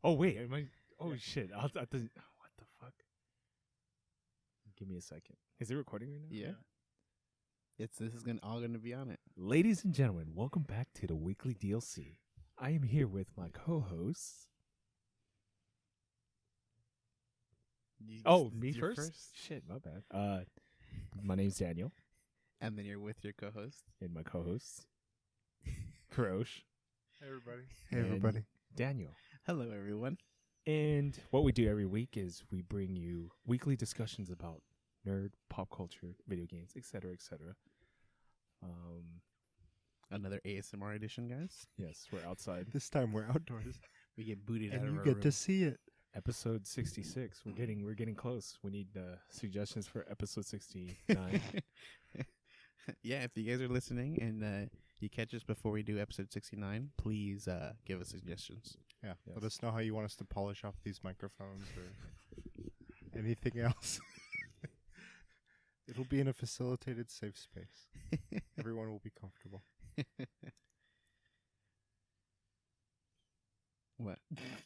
Oh wait, am I? Oh shit! What the fuck? Give me a second. Is it recording right now? Yeah. This is all gonna be on it. Ladies and gentlemen, welcome back to the weekly DLC. I am here with my co-hosts. Me first? Shit, my bad. My name's Daniel, And then you're with your co-host. and my co-hosts, Kurosh. Hey everybody. Hey, everybody. Daniel. Hello, everyone. And what we do every week is we bring you weekly discussions about nerd, pop culture, video games, etc., etc. Another ASMR edition, guys. Yes, we're outside. This time we're outdoors, We get booted out and of you our get room. to see it. Episode 66. We're getting close. We need suggestions for episode 69. Yeah, if you guys are listening and you catch us before we do episode 69, please give us suggestions. Yeah. Yes. Let us know how you want us to polish off these microphones or anything else. It'll be in a facilitated, safe space. Everyone will be comfortable. What?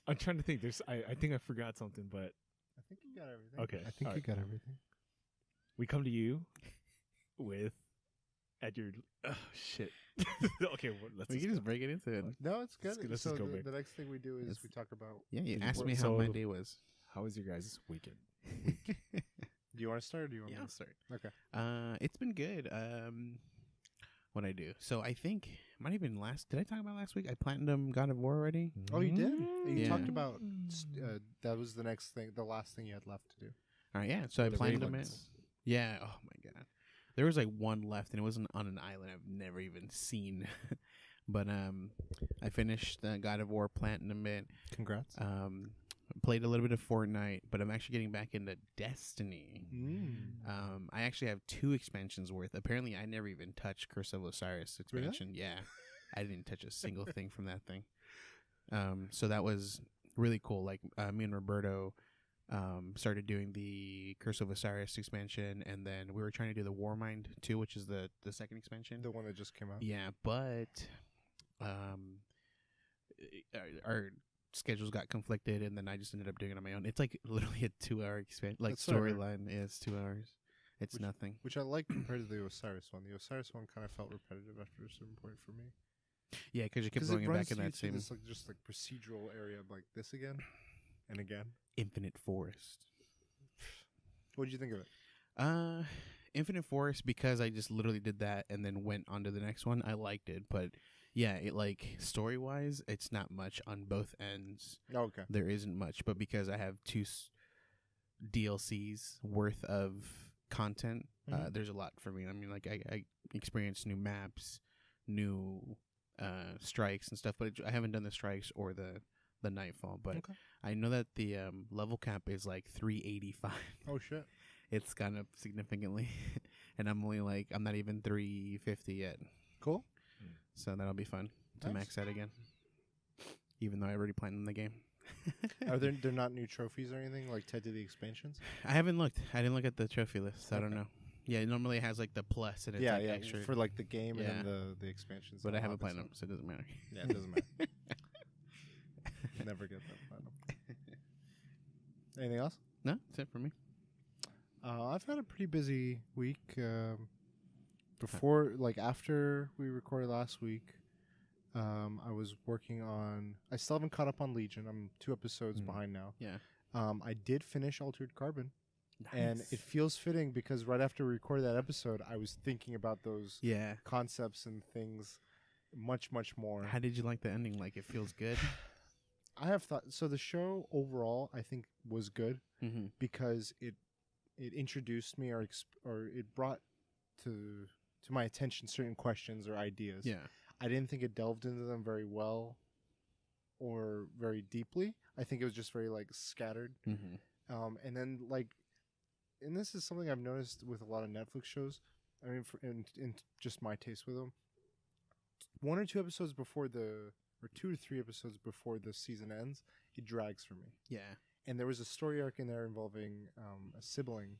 I'm trying to think. I think I forgot something, but I think you got everything. okay. I think All you right. got everything. We come to you with at your shit. Okay, well, let's We can just break it into it. No, it's good. Let's so just go the, back. the next thing we do is Let's- we talk about. Yeah, you Is it asked work? me how So- my day was. How was your guys' weekend? Do you want to start or do you want Yeah, me I'll to? start. Okay. It's been good. What I do? So I think might have been last. Did I talk about last week? I platinumed God of War already. Oh, you did? You Yeah. talked about that was the next thing, the last thing you had left to do. All right, yeah. So I The platinumed it. Ravens. Yeah. Oh my god. There was like one left, and it wasn't on an island I've never even seen. But I finished God of War platinum it. Congrats. Played a little bit of Fortnite, but I'm actually getting back into Destiny. I actually have 2 expansions worth. Apparently, I never even touched Curse of Osiris Really? expansion. Yeah, I didn't touch a single thing from that thing. So that was really cool. Like me and Roberto started doing the Curse of Osiris expansion, and then we were trying to do the Warmind too, which is the second expansion. The one that just came out. Yeah, but our schedules got conflicted, and then I just ended up doing it on my own. It's like literally a 2-hour expansion. Like That's what I heard. storyline is 2 hours. It's nothing. Which I like compared to the Osiris one. The Osiris one kind of felt repetitive after a certain point for me. Yeah, because you kept Because it going runs back in you that through same this just like procedural area like this again and again. Infinite Forest. What did you think of it? Infinite Forest, because I just literally did that and then went on to the next one. I liked it, but yeah, it like story wise, it's not much on both ends. Oh, okay. There isn't much, but because I have 2 DLCs worth of content, Mhm. there's a lot for me. I mean, like I experienced new maps, new strikes and stuff, but I haven't done the strikes or the Nightfall. But Okay. I know that the level cap is like 385. Oh shit. It's gone up significantly, and I'm not even 350 yet. Cool. So that'll be fun to Nice. max that again. Even though I already planned the game. Are there not new trophies or anything like tied to the expansions? I haven't looked. I didn't look at the trophy list. I don't Okay. know. Yeah, it normally has like the plus and it's yeah, like yeah. extra. For like the game Yeah. and then the expansions. But I unlock haven't and played them, stuff. so it doesn't matter. Yeah, it doesn't matter. Never get that platinum. Anything else? No, that's it for me. I've had a pretty busy week. After we recorded last week, I was working on. I still haven't caught up on Legion. I'm 2 episodes behind now. Yeah. I did finish Altered Carbon, and it feels fitting because right after we recorded that episode, I was thinking about those Yeah. concepts and things much, much more. How did you like the ending? Like, it feels good? I have thought so. The show overall, I think, was good Mm-hmm. because it introduced me or it brought to my attention certain questions or ideas. Yeah. I didn't think it delved into them very well or very deeply. I think it was just very like scattered. Mm-hmm. And then and this is something I've noticed with a lot of Netflix shows. I mean, in just my taste with them, 1 or 2 episodes before or 2 to 3 episodes before the season ends, it drags for me. Yeah. And there was a story arc in there involving a sibling,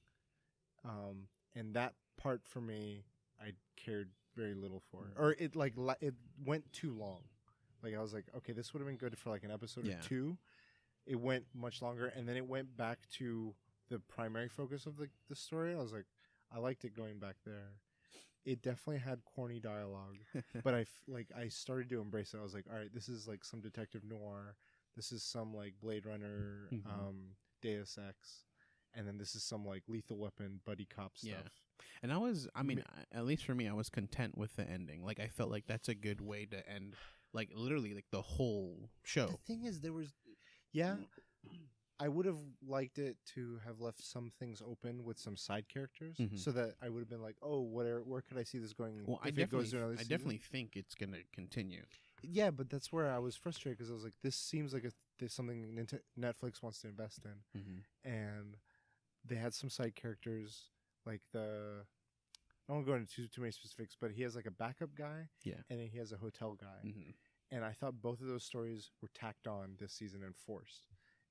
and that part for me, I cared very little for, or it it went too long. Like I was like, okay, this would have been good for like an episode Yeah. or 2, it went much longer, and then it went back to the primary focus of the story. I was like, I liked it going back there. It definitely had corny dialogue, but I started to embrace it. I was like, all right, this is like some detective noir. This is some like Blade Runner, Deus Ex, and then this is some like Lethal Weapon buddy cop stuff. Yeah. And I mean, at least for me, I was content with the ending. Like, I felt like that's a good way to end, like, literally, like, the whole show. The thing is, I would have liked it to have left some things open with some side characters, so that I would have been like, oh, where could I see this going? Well, I definitely think it's going to continue. Yeah, but that's where I was frustrated, because I was like, this seems like there's something Netflix wants to invest in. And they had some side characters, like I won't go into too many specifics, but he has like a backup guy, and then he has a hotel guy. And I thought both of those stories were tacked on this season and forced.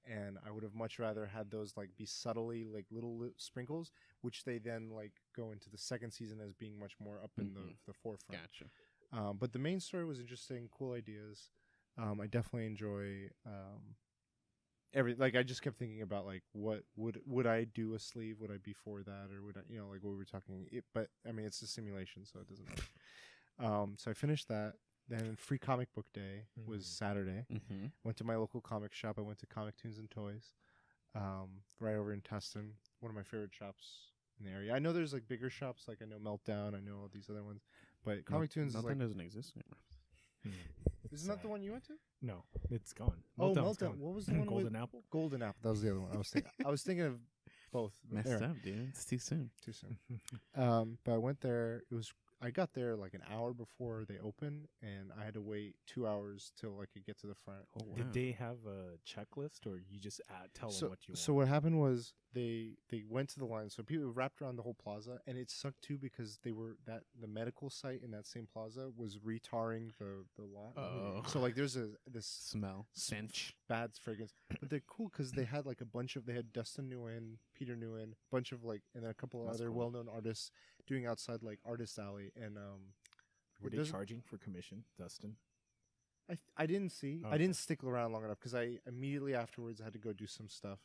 And I would have much rather had those like be subtly like little sprinkles, which they then like go into the second season as being much more up in the forefront. Gotcha. But the main story was interesting, cool ideas. I definitely enjoy I just kept thinking about like, what would I do a sleeve? Would I be for that, or would I, like what we were talking? But I mean, it's a simulation, so it doesn't matter. So I finished that. Then Free Comic Book Day was Saturday. Went to my local comic shop. I went to Comic Tunes and Toys, right over in Tustin. One of my favorite shops in the area. I know there's like bigger shops, like I know Meltdown. I know all these other ones, but Comic Tunes is like, doesn't exist anymore. Isn't that the one you went to? No, it's gone. Meltdown. Gone. What was the one? Golden Apple? Golden Apple. That was the other one. I was thinking of both. Messed up, dude. It's too soon. Too soon. But I went there. I got there like an hour before they opened, and I had to wait 2 hours till I could get to the front. Oh, wow. Did they have a checklist, or you just tell them what you want? So what happened was they went to the line. So people wrapped around the whole plaza, and it sucked too, because the medical site in that same plaza was retarring the lot. Oh. So like there's this Smell. Stench. bad fragrance, but they're cool because they had like they had Dustin Nguyen, Peter Nguyen, bunch of like, and then a couple of other well-known artists doing outside like Artist Alley, and were they charging for commission, Dustin? I didn't see. Okay. I didn't stick around long enough because I immediately afterwards had to go do some stuff.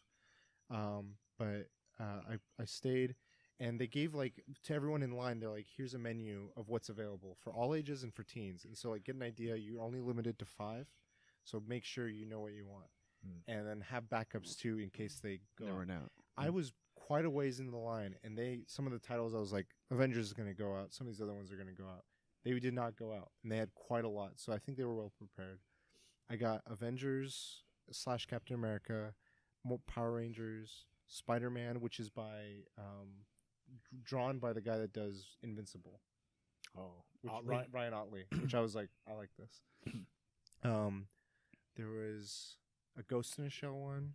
But I stayed, and they gave like to everyone in line. They're like, here's a menu of what's available for all ages and for teens. And so like, get an idea. You're only limited to 5, so make sure you know what you want, and then have backups too in case they go. Never know. I was quite a ways in the line, and some of the titles I was like, Avengers is going to go out. Some of these other ones are going to go out. They did not go out, and they had quite a lot. So I think they were well prepared. I got Avengers / Captain America, Power Rangers, Spider-Man, which is drawn by the guy that does Invincible. Oh, Ryan Otley, which I was like, I like this. There was a Ghost in a Shell one,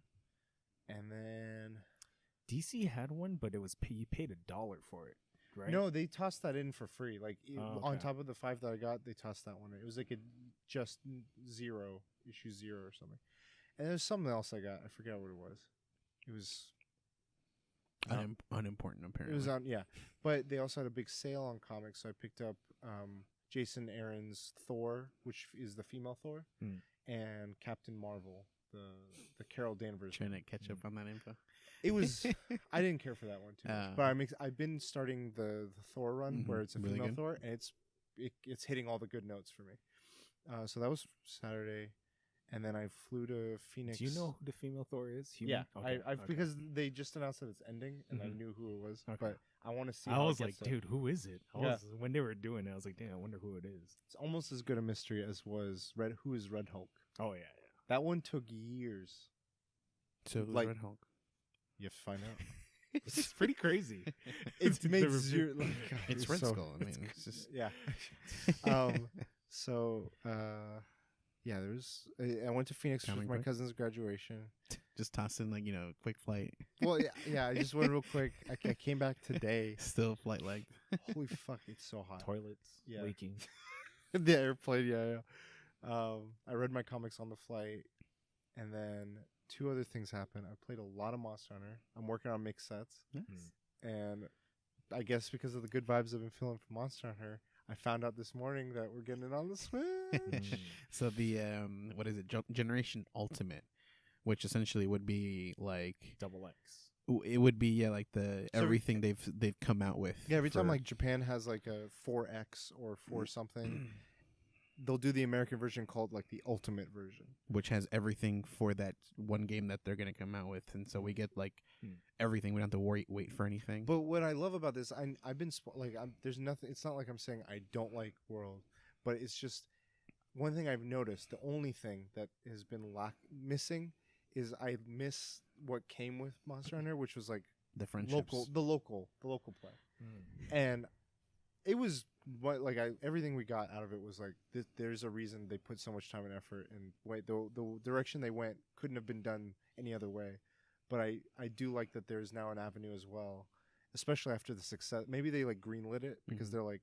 and then DC had one, but it was you paid $1 for it, right? No, they tossed that in for free. Like on okay. top of the 5 that I got, they tossed that one in. It was like just issue 0 or something. And there's something else I got. I forget what it was. It was unimportant, apparently. It was on, yeah. But they also had a big sale on comics, so I picked up Jason Aaron's Thor, which is the female Thor, and Captain Marvel, the Carol Danvers. Trying to catch up on that info. It was. I didn't care for that one too much, but I've been starting the Thor run where it's a really female good. Thor, and it's hitting all the good notes for me. So that was Saturday, and then I flew to Phoenix. Do you know who the female Thor is? Yeah, okay. because they just announced that it's ending, and I knew who it was. Okay. But I want to see. I was like, dude, who is it? When they were doing it, I was like, damn, I wonder who it is. It's almost as good a mystery as was Who is Red Hulk? Oh yeah. That one took years. So who's like, Red Hulk? You have to find out. It's pretty crazy. It's made zero. Like, God, it's Red Skull. I mean, it's just yeah. Yeah. There's. I went to Phoenix for my cousin's graduation. Just toss in quick flight. Well, yeah. I just went real quick. I came back today. Still flight leg. Holy fuck! It's so hot. Toilets leaking. The airplane. Yeah. I read my comics on the flight, and then 2 other things happened. I played a lot of Monster Hunter. I'm working on mixed sets. Nice. And I guess because of the good vibes I've been feeling from Monster Hunter, I found out this morning that we're getting it on the Switch. So the what is it? Generation Ultimate which essentially would be like Double X. it would be like the So everything they've come out with. Yeah, every time for- like Japan has like a 4X or 4 something, they'll do the American version called like the Ultimate version. which has everything for that one game that they're gonna come out with, and so we get like everything. We don't have to wait for anything. But what I love about this, I've been there's nothing. It's not like I'm saying I don't like World, but it's just one thing I've noticed. The only thing that has been missing is I miss what came with Monster Hunter, which was like the friendships. the local play, and it was everything we got out of it was like there's a reason they put so much time and effort, and the direction they went couldn't have been done any other way. But I do like that there's now an avenue as well, especially after the success. Maybe they like greenlit it because they're like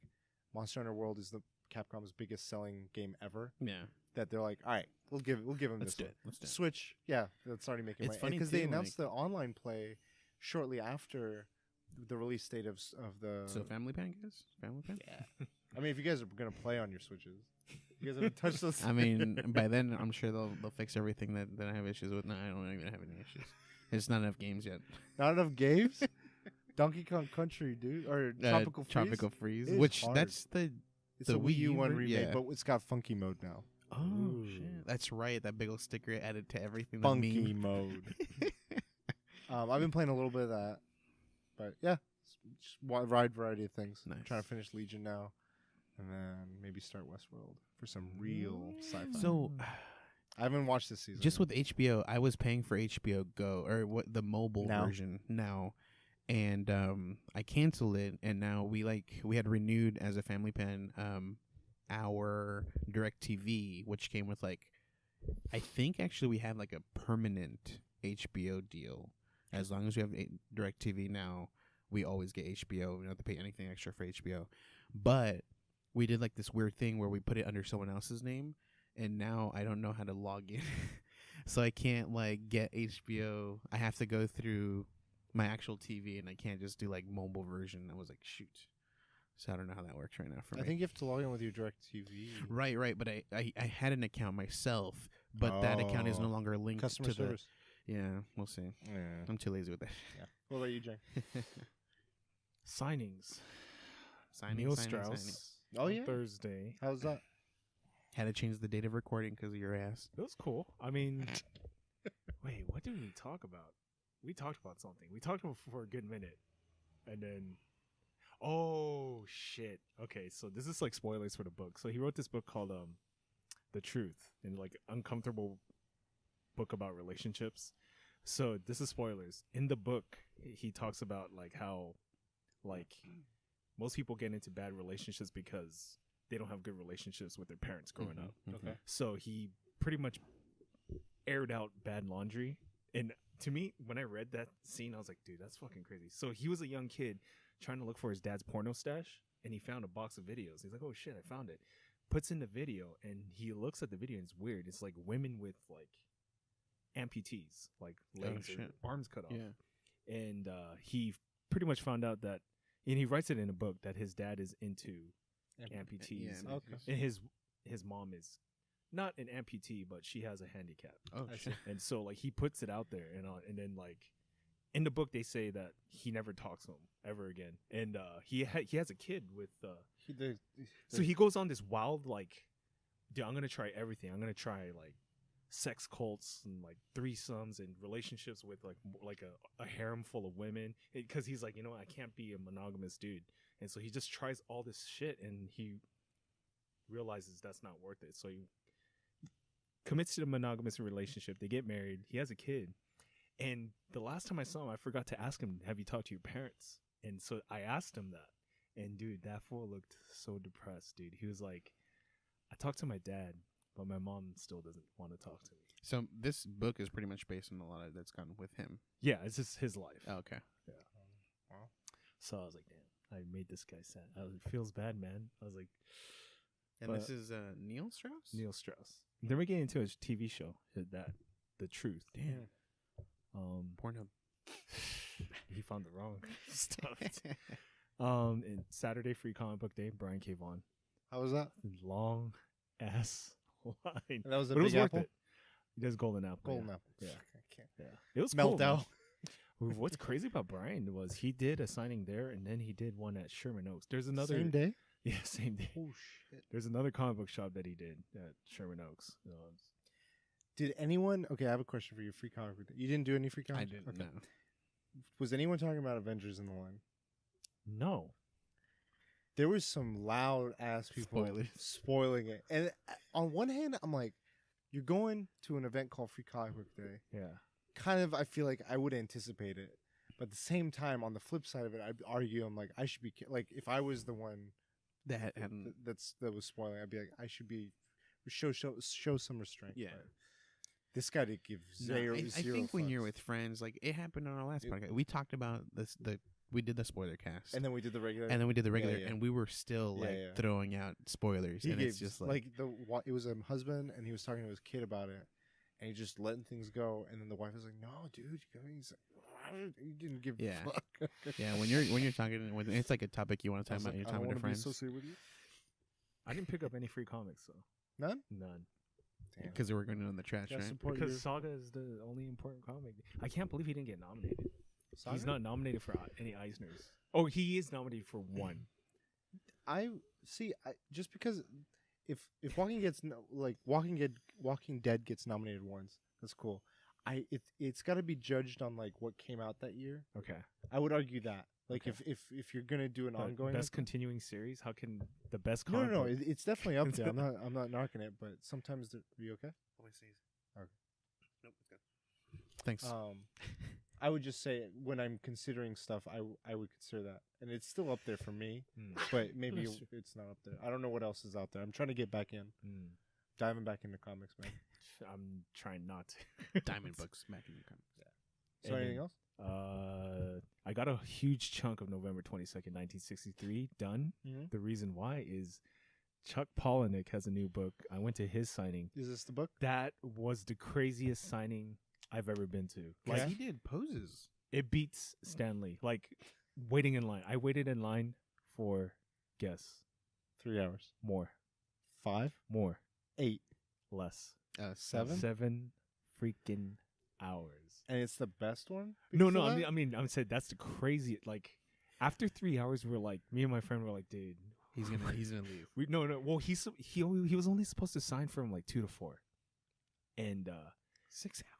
Monster Hunter World is the Capcom's biggest selling game ever. Yeah, That they're like, all right, we'll give him let's this do one. it. Let's do it. Switch, yeah, that's already making It's money. funny Because they too, announced the online play shortly after the release date of the. So Family Pan, guys. Family Pan. Yeah. I mean, if you guys are gonna play on your Switches, you guys haven't touched those. I mean, by then I'm sure they'll fix everything that I have issues with. No, I don't even have any issues. There's not enough games yet. Not enough games. Donkey Kong Country, dude, or Tropical Freeze. Tropical Freeze, It is which hard. that's the It's a Wii U one ver- remake, yeah. but it's got funky mode now. Oh Ooh. shit, that's right. That big old sticker added to everything. the Funky meme. mode. I've been playing a little bit of that, but yeah, just wide variety of things. I'm Nice. trying to finish Legion now, and then maybe start Westworld for some real sci-fi. So I haven't watched this season. just yet. with HBO, I was paying for HBO Go or what the mobile Now. version now, and I canceled it, and now we had renewed as a family plan our DirecTV, which came with like I think actually we have like a permanent HBO deal. As long as we have DirecTV now, we always get HBO. We don't have to pay anything extra for HBO. But we did like this weird thing where we put it under someone else's name, and now I don't know how to log in. So I can't like get HBO. I have to go through my actual TV, and I can't just do like mobile version. I was like, shoot. So I don't know how that works right now for me. I think you have to log in with your DirecTV. Right. But I had an account myself, but that account is no Oh. longer linked Customer to service. Yeah, we'll see. Yeah. I'm too lazy with that. What about you, Jay? Signings. Signing. Strauss. Oh, on yeah? Thursday. How's that? Had to change the date of recording because of your ass. It was cool. I mean, wait, what did we talk about? We talked about something. We talked about for a good minute, and then, oh shit. Okay, so this is like spoilers for the book. So he wrote this book called "The Truth," and like uncomfortable book about relationships. So this is spoilers. In the book, he talks about like how, like, most people get into bad relationships because they don't have good relationships with their parents growing up. Okay. So he pretty much aired out bad laundry. And to me, when I read that scene, I was like, dude, that's fucking crazy. So he was a young kid trying to look for his dad's porno stash, and he found a box of videos. He's like, oh shit, I found it. Puts in the video, and he looks at the video, and it's weird. It's like women with like amputees, like legs or shit. arms cut off. Yeah. And he pretty much found out that, and he writes it in a book, that his dad is into amputees. Yeah, Okay. And his mom is not an amputee, but she has a handicap. Oh I shit. And so like he puts it out there, and then like in the book they say that he never talks to him ever again. And he has a kid with so he goes on this wild like, dude, I'm gonna try everything. I'm gonna try like sex cults and like threesomes and relationships with like a harem full of women, because he's like, you know, I can't be a monogamous dude. And so he just tries all this shit, and he realizes that's not worth it. So he commits to the monogamous relationship. They get married. He has a kid. And the last time I saw him, I forgot to ask him, have you talked to your parents? And so I asked him that. And dude, that fool looked so depressed, dude. He was like, I talked to my dad, but my mom still doesn't want to talk to me. So this book is pretty much based on a lot of that's gone with him. Yeah, it's just his life. Oh, okay. Wow. So I was like, damn, I made this guy sad. It feels bad, man. I was like, And But- this is Neil Strauss? Neil Strauss. Then we get into his TV show, The Truth. Damn. Pornhub. He found the wrong stuff. And Saturday Free Comic Book Day, Brian K. Vaughan. How was that? Long ass line. And that was a But it Big was worth Apple. it. He does Golden Apple. Golden yeah. Apple. Yeah. Okay. can't. Yeah, it was Melt cool, man. out. What's crazy about Brian was he did a signing there, and then he did one at Sherman Oaks. There's another Same day. Yeah, same day. Oh shit! There's another comic book shop that he did at Sherman Oaks. Did anyone? Okay, I have a question for you. Free comic book. You didn't do any free comic. I didn't Okay. know. Was anyone talking about Avengers in the line? No. There was some loud ass people Spoilers. spoiling it, and on one hand, I'm like, you're going to an event called Free Comic Book Day. Yeah. Kind of, I feel like I would anticipate it, but at the same time, on the flip side of it, I'd argue I'm like, I should be like, if I was the one That hadn't. that was spoiling, I'd be like, I should be show some restraint. Yeah. But this guy did give No, zero. I zero think when you're fucks. with friends, like it happened on our last podcast, we talked about this. We did the spoiler cast, and then we did the regular, and then we did the regular, yeah. and we were still Yeah, like yeah. throwing out spoilers, he and gave it's just it was a husband, and he was talking to his kid about it, and he just letting things go, and then the wife was like, "No, dude, he's like, you didn't give Yeah. a fuck." yeah. When you're talking, when it's like a topic you want to I talk was about, like, you're I talking don't to wanna be friends associated with you. I didn't pick up any free comics, so None. none. Damn. because they were going in the trash, Gotta right? support Because your Saga is the only important comic. I can't believe he didn't get nominated. Saga? He's not nominated for any Eisners. Oh, he is nominated for one. I see. Just because if Walking Dead gets nominated once, that's cool. It's got to be judged on like what came out that year. Okay. I would argue that. Like Okay. if you're gonna do an But ongoing best continuing series. How can the best no, comic no, book- it's definitely up there. I'm not knocking it, but sometimes are you okay? Okay. Nope, it's good. Thanks. I would just say when I'm considering stuff, I would consider that, and it's still up there for me, Mm. but maybe Bless you. it's not up there. I don't know what else is out there. I'm trying to get back in, Mm. diving back into comics, man. I'm trying not to. Diamond books back in your comics. So And anything then, else? I got a huge chunk of November 22nd, 1963 done. Mhm. The reason why is Chuck Palahniuk has a new book. I went to his signing. Is this the book? That was the craziest signing I've ever been to. Like Yeah. he did poses. It beats Stanley. Like waiting in line. I waited in line for guess 3 hours. more, 5, more, 8, less. 7, 7 freaking hours. and it's the best one. No, because no. of I that? mean, I'm saying that's the crazy. Like after 3 hours, we're like, me and my friend were like, dude, He's gonna leave. we no. Well, he was only supposed to sign from like 2 to 4, and 6 hours.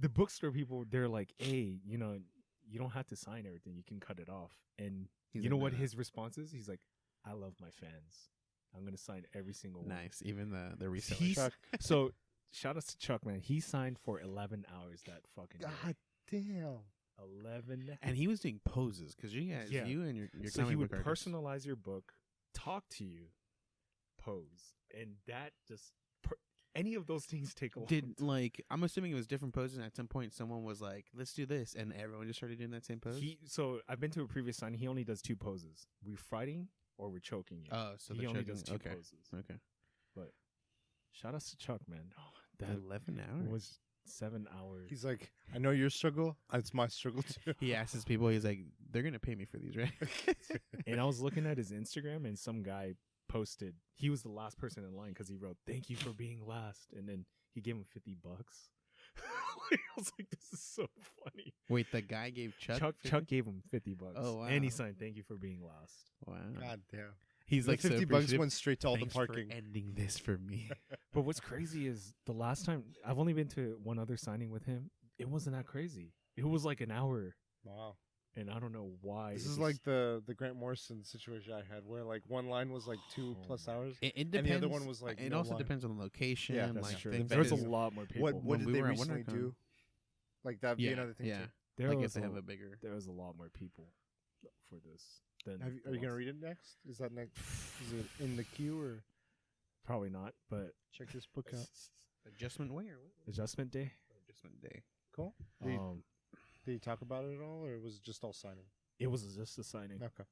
the bookstore people, they're like, hey, you know, you don't have to sign everything. You can cut it off. And He's you like, know "No, what no." his response is? He's like, I love my fans. I'm gonna sign every single one. Nice. Even the reseller. He's- Chuck. So shout out to Chuck, man. He signed for 11 hours that fucking day. God damn. 11. And he was doing poses because you guys, Yeah. you and your So he comic would book artists. personalize your book, talk to you, pose, and that just any of those things take a long Did time. like I'm assuming it was different poses. And at some point, someone was like, "Let's do this," and everyone just started doing that same pose. So I've been to a previous signing. He only does 2 poses. We're fighting or we're choking you. Oh, so he the only choking- does 2 okay. poses. Okay. But shout out to Chuck, man. Oh, that 11 hours. was 7 hours. He's like, I know your struggle. It's my struggle too. He asked his people. He's like, "They're gonna pay me for these, right?" And I was looking at his Instagram, and some guy posted. He was the last person in line because he wrote, "Thank you for being last," and then he gave him $50. I was like, "This is so funny." Wait, the guy gave Chuck. Chuck gave him $50. Oh, And he wow. signed, "Thank you for being last." Wow. God damn. He's The like so 50 bucks appreciative. went straight to all Thanks the parking. for ending this for me. But what's crazy is the last time I've only been to one other signing with him. It wasn't that crazy. It was like an hour, Wow. and I don't know why. This It is just- like the Grant Morrison situation I had, where like one line was like 2+ hours. It And depends. the other one was, like, It no also line. depends on the location. Yeah, that's like true. things. There's a because lot more people. What When did we they were at recently WonderCon. do? Like that'd be Yeah, another thing yeah. too. There Like was if they a- have a bigger. there was a lot more people for this. Than Are you gonna last- read it next? Is that next? Is it in the queue or Probably not, but check this book out? Adjustment way or what? adjustment day. Adjustment day. Cool. Did Um, you talk about it at all, or was it just all signing? it was just a signing. Okay.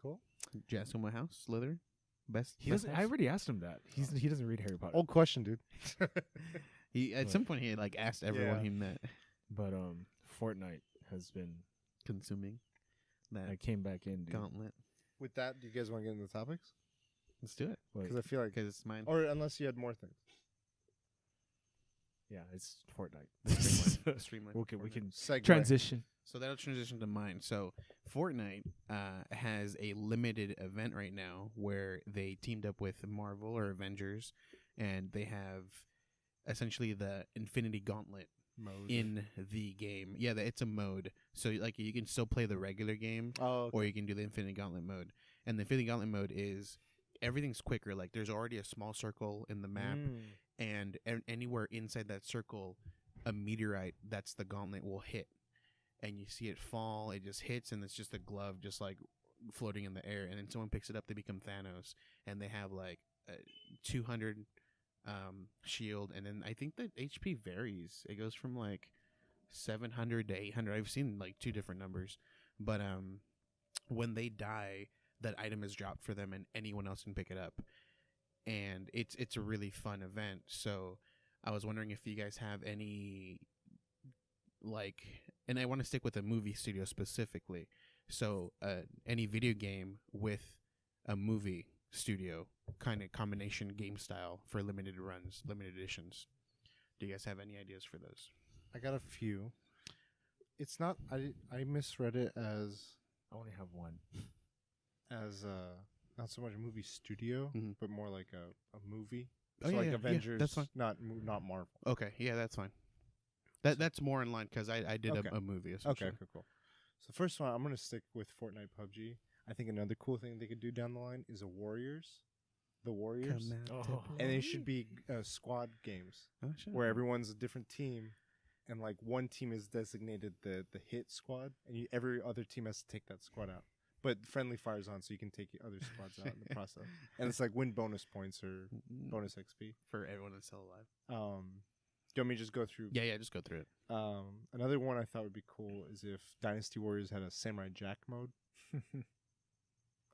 Cool. Did you ask him what house? Slytherin? Best? He best doesn't. house? I already asked him that. He doesn't read Harry Potter. Old question, dude. He at What? some point he had like asked everyone Yeah. he met. But Fortnite has been. Consuming that I came back in, dude. gauntlet. With that, do you guys want to get into the topics? Let's do it Like, Because I feel like, because it's mine. or unless you had more things. Yeah, it's Fortnite. The streamline. Okay, we can Segue. transition. So that'll transition to mine. So Fortnite has a limited event right now where they teamed up with Marvel or Avengers, and they have essentially the Infinity Gauntlet mode in the game. Yeah, it's a mode. So like you can still play the regular game, or you can do the Infinity Gauntlet mode. And the Infinity Gauntlet mode is everything's quicker. Like there's already a small circle in the map, and anywhere inside that circle, a meteorite that's the gauntlet will hit. And you see it fall, it just hits, and it's just a glove just like floating in the air. And then someone picks it up, they become Thanos, and they have like 200 shield. And then I think the HP varies. It goes from like 700 to 800. I've seen like 2 different numbers. But when they die, that item is dropped for them, and anyone else can pick it up. And it's a really fun event. So I was wondering if you guys have any like, and I want to stick with a movie studio specifically. So any video game with a movie studio kind of combination game style for limited runs, limited editions. Do you guys have any ideas for those? I got a few. It's not. I misread it as. I only have one. As not so much a movie studio, but more like a movie. Oh, so yeah, like yeah, Avengers, that's fine. Not Marvel. Okay, yeah, that's fine. That's more in line because I did Okay. a movie. Essentially. Okay, cool. So the first one, I'm gonna stick with Fortnite PUBG. I think another cool thing they could do down the line is the Warriors, and it should be squad games where everyone's a different team, and like one team is designated the hit squad, and every other team has to take that squad out. But friendly fire's on, so you can take other squads out in the process, and it's like win bonus points or bonus XP for everyone that's still alive. Do you want me to just go through? Yeah, just go through it. Another one I thought would be cool is if Dynasty Warriors had a Samurai Jack mode.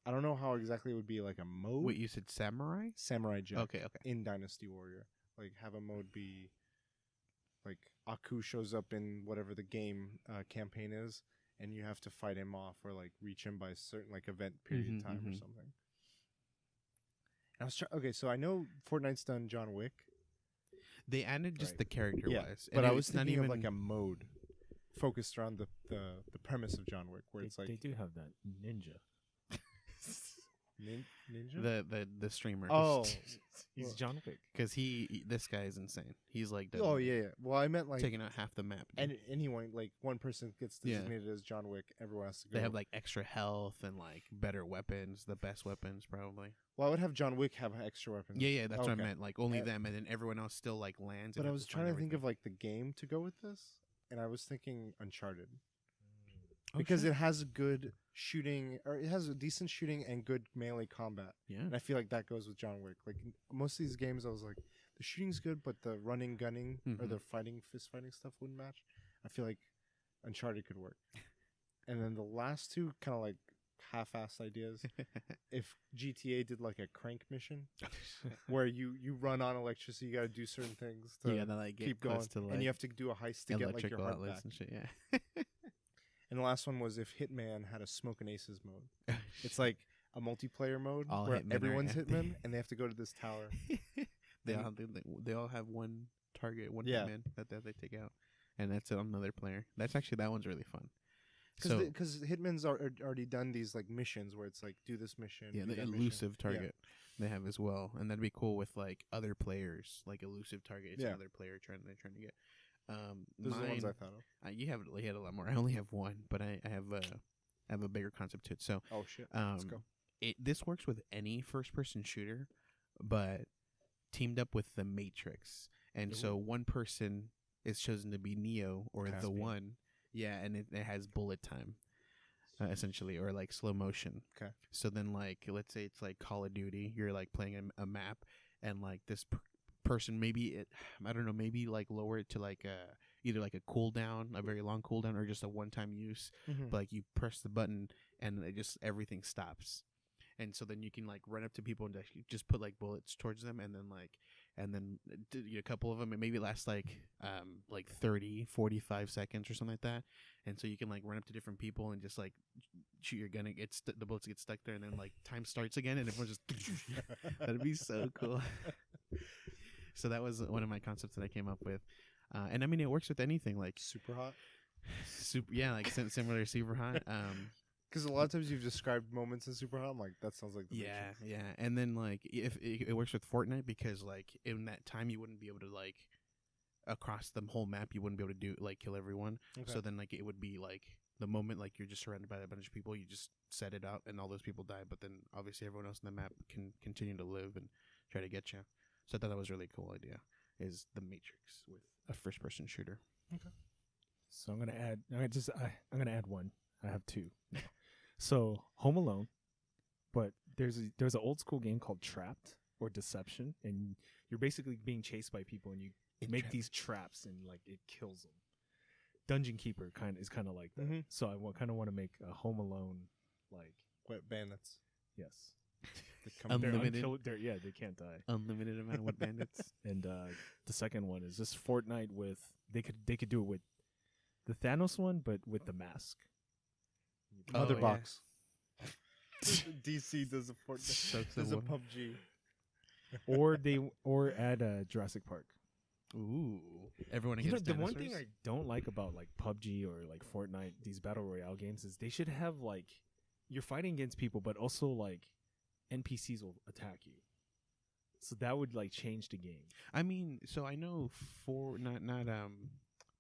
I don't know how exactly it would be like a mode. Wait, you said Samurai? Samurai Jack. Okay. In Dynasty Warrior. Like, have a mode be like Aku shows up in whatever the game campaign is, and you have to fight him off or like reach him by a certain like event period of time or something. And I was okay, so I know Fortnite's done John Wick. They added just the character wise, but I was thinking of like a mode focused around the premise of John Wick, where it's like they do have that ninja. Ninja? The streamer. Oh, he's John Wick. Because this guy is insane. He's like, oh yeah. Well, I meant like taking out half the map. And anyone, like one person gets designated as John Wick, everyone has to go. They have like extra health and like better weapons, the best weapons probably. Well, I would have John Wick have extra weapons. Yeah, that's what I meant. Like only them, and then everyone else still like lands. But I was trying to think of like the game to go with this, and I was thinking Uncharted. Because it has good shooting, or it has a decent shooting and good melee combat. Yeah. And I feel like that goes with John Wick. Like most of these games, I was like, the shooting's good, but the running, gunning, or the fist fighting stuff wouldn't match. I feel like Uncharted could work. And then the last two kind of like half-assed ideas. If GTA did like a crank mission, where you run on electricity, you got to do certain things to like keep going, and you have to do a heist to get like your heart back. And shit, yeah. And the last one was if Hitman had a Smoke and Aces mode. It's like a multiplayer mode where everyone's Hitman, and they have to go to this tower. They all have one target, one Hitman that they take out, and that's another player. That one's really fun. Because Hitman's already done these like missions where it's like do this mission. Yeah, the elusive target they have as well, and that'd be cool with like other players. Like elusive target, it's another player trying to get. Those are the ones I thought of. You had a lot more. I only have one, but I have a bigger concept to it. So, oh shit, let's go. This works with any first-person shooter, but teamed up with the Matrix, and so one person is chosen to be Neo or Caspian. the One. Yeah, and it has bullet time, essentially, or like slow motion. Okay. So then, like, let's say it's like Call of Duty. You're like playing a map, and like this person, maybe like lower it to like either like a cooldown, a very long cooldown, or just a one-time use. But like you press the button, and everything stops. And so then you can like run up to people and just put like bullets towards them, and then a couple of them, and maybe it lasts like 30, 45 seconds or something like that. And so you can like run up to different people and just like shoot your gun. The bullets get stuck there, and then like time starts again, and everyone's just that'd be so cool. So that was one of my concepts that I came up with. And I mean, it works with anything like Super hot. like similar to super hot. Because a lot of times you've described moments in Super Hot. I'm like, that sounds like the yeah. And then like if it works with Fortnite because like in that time you wouldn't be able to like across the whole map you wouldn't be able to do like kill everyone. Okay. So then like it would be like the moment like you're just surrounded by a bunch of people, you just set it out and all those people die. But then obviously everyone else in the map can continue to live and try to get you. So I thought that was a really cool idea. Is the Matrix with a first-person shooter? Okay. So I'm gonna add one. I have two. So Home Alone, but there's an old school game called Trapped or Deception, and you're basically being chased by people, and you make these traps, and like it kills them. Dungeon Keeper is kind of like that. Mm-hmm. So I kind of want to make a Home Alone like Wet Bandits. yes. Unlimited. They can't die. Unlimited amount of wet bandits. And the second one is just Fortnite with they could do it with the Thanos one, but with the mask. Mother yeah. box. DC does a Fortnite. Does a PUBG. or add Jurassic Park. Ooh, everyone You know, against the dinosaurs? one thing I don't like about like PUBG or like Fortnite, these battle royale games, is they should have like you're fighting against people, but also like NPCs will attack you. So that would like change the game. I mean, so I know for not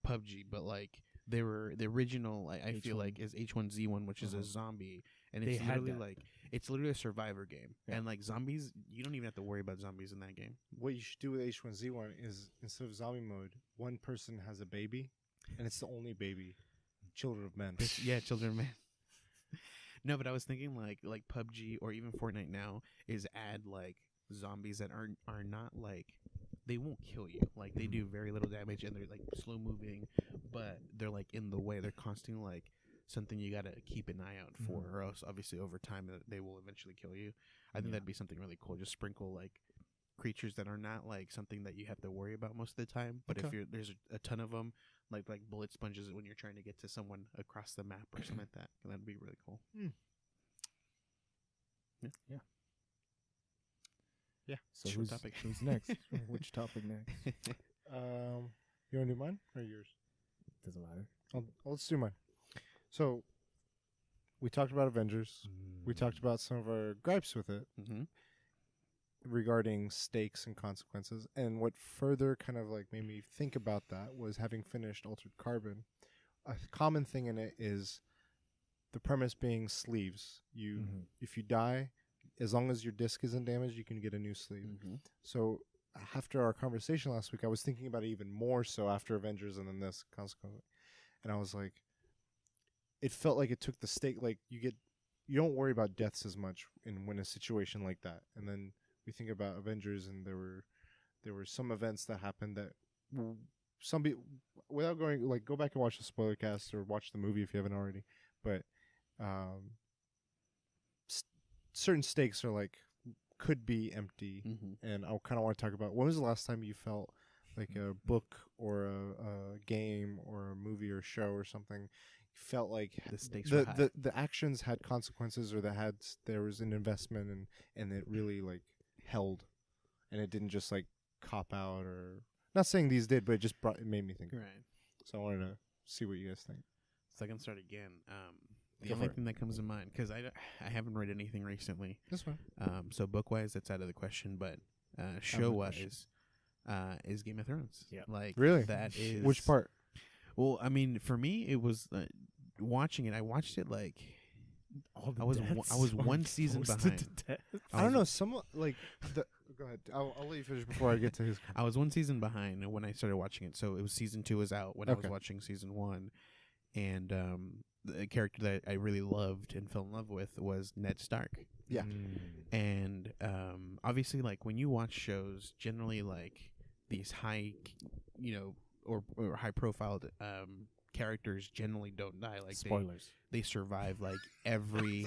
PUBG, but like they were the original. I feel H1. like is H1Z1, which is a zombie, and They it's had literally that. like it's literally a survivor game, Yeah. and like zombies, you don't even have to worry about zombies in that game. What you should do with H1Z1 is instead of zombie mode, one person has a baby, and it's the only baby. Children of men. Yeah, children, man. No, but I was thinking like PUBG or even Fortnite now is add like zombies that are not like they won't kill you. Like they do very little damage and they're like slow moving, but they're like in the way. They're constantly like something you gotta keep an eye out for, or else obviously over time they will eventually kill you. I think that'd be something really cool. Just sprinkle like creatures that are not like something that you have to worry about most of the time. But if there's a ton of them, like bullet sponges when you're trying to get to someone across the map or something like that, that'd be really cool. Yeah. So Short topic. who's next? Which topic next? You want to do mine or yours? Doesn't matter. Let's do mine. So, we talked about Avengers. We talked about some of our gripes with it regarding stakes and consequences. And what further kind of like made me think about that was having finished Altered Carbon. A common thing in it is the premise being sleeves. If you die, as long as your disc isn't damaged, you can get a new sleeve. So after our conversation last week, I was thinking about it even more so after Avengers and then this consequently. And I was like, it felt like it took the stake. Like you don't worry about deaths as much when a situation like that. And then we think about Avengers, and there were some events that happened that some people, without going like go back and watch the spoiler cast or watch the movie if you haven't already. But certain stakes are like could be empty, and I kind of want to talk about when was the last time you felt like a book or a game or a movie or show or something felt like the stakes were high. the actions had consequences, or there was an investment and it really like held, and it didn't just like cop out, or not saying these did, but it made me think. Right. So I wanted to see what you guys think. So I can start again. The Go only for it. thing that comes to mind, because I haven't read anything recently. This one. So book-wise, that's out of the question, but show-wise is Game of Thrones. Yeah. Like, Really? that is... Which part? Well, I mean, for me, it was watching it. I watched it like... I was one season behind. I don't know. Some like the. Go ahead. I'll let you finish before I get to his. I was one season behind when I started watching it. So it was season 2 was out when I was watching season 1, and the character that I really loved and fell in love with was Ned Stark. Yeah. And obviously, like when you watch shows, generally like these high, or high profile characters generally don't die. Like spoilers. They survive like every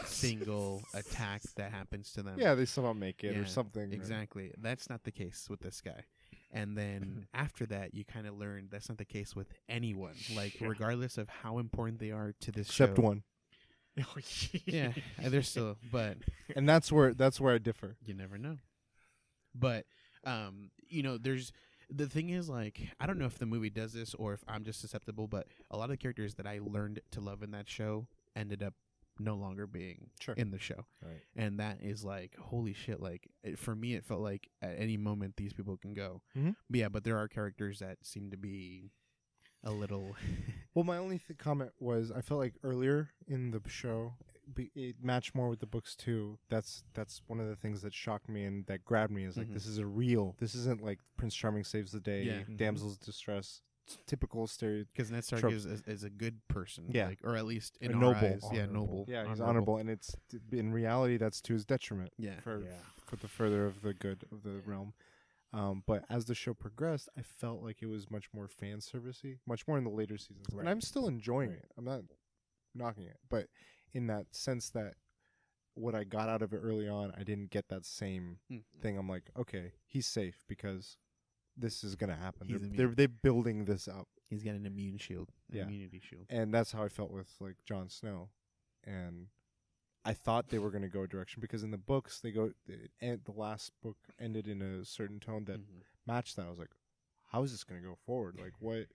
single attack that happens to them. Yeah, they somehow make it or something. Exactly. That's not the case with this guy. And then after that, you kind of learn that's not the case with anyone. Like regardless of how important they are to this Except show. one. Yeah, they're still, but and that's where I differ. you never know. But There's the thing is, like, I don't know if the movie does this or if I'm just susceptible, but a lot of the characters that I learned to love in that show ended up no longer being in the show. Right. And that is like, holy shit. Like, for me, it felt like at any moment these people can go. Mm-hmm. But there are characters that seem to be a little. Well, my only comment was I felt like earlier in the show, it matched more with the books too. That's one of the things that shocked me and that grabbed me is like, this is this isn't like Prince Charming saves the day, damsel's distress, typical stereotype. Because Ned Stark is a good person, like, or at least in a our noble, eyes, noble. Yeah, he's honorable, and it's in reality that's to his detriment. For the further of the good of the realm. But as the show progressed, I felt like it was much more fan servicey, much more in the later seasons, and I'm still enjoying it. I'm not knocking it, but in that sense that what I got out of it early on, I didn't get that same thing. I'm like, okay, he's safe because this is gonna happen. They're building this up. He's got an immune shield, immunity shield, and that's how I felt with like Jon Snow, and I thought they were gonna go a direction because in the books the last book ended in a certain tone that matched that. I was like, how is this gonna go forward? Like what?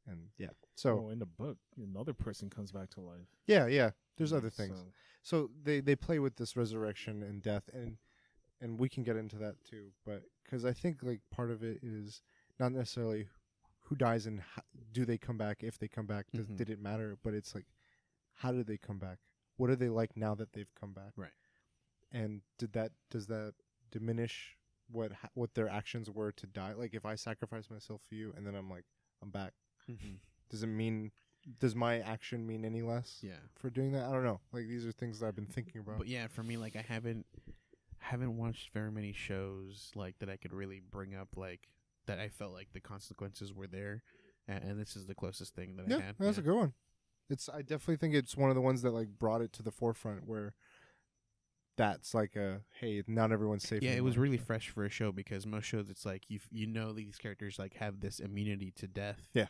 And so in the book, another person comes back to life. Yeah. There's other things. So they play with this resurrection and death, and we can get into that too. But because I think like part of it is not necessarily who dies and do they come back. If they come back, did it matter? But it's like, how did they come back? What are they like now that they've come back? Right. And does that diminish what their actions were to die? Like if I sacrifice myself for you and then I'm like, I'm back. Does my action mean any less for doing that? I don't know. Like these are things that I've been thinking about. But yeah, for me, like I haven't watched very many shows like that I could really bring up like that I felt like the consequences were there, and this is the closest thing that I had. That's a good one. I definitely think it's one of the ones that like brought it to the forefront where that's like hey, not everyone's safe. Yeah, anymore. It was really fresh for a show because most shows it's like these characters like have this immunity to death. Yeah.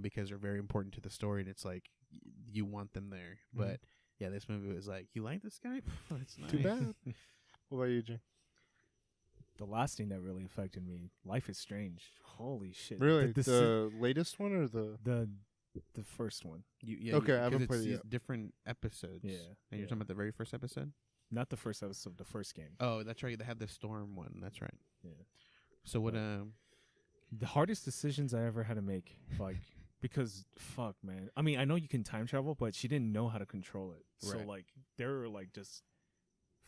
Because they're very important to the story, and it's like you want them there. But yeah, this movie was like, you like this guy? It's nice. Too bad. What about you, Jay? The last thing that really affected me, Life is Strange. Holy shit! Really, the latest one or the first one? Okay, I haven't played it yet. Different episodes. Yeah, and you're talking about the very first episode. Not the first episode, the first game. Oh, that's right. They had the storm one. That's right. Yeah. So what? The hardest decisions I ever had to make, like, because fuck, man. I mean, I know you can time travel, but she didn't know how to control it. Right. So like, they were like just,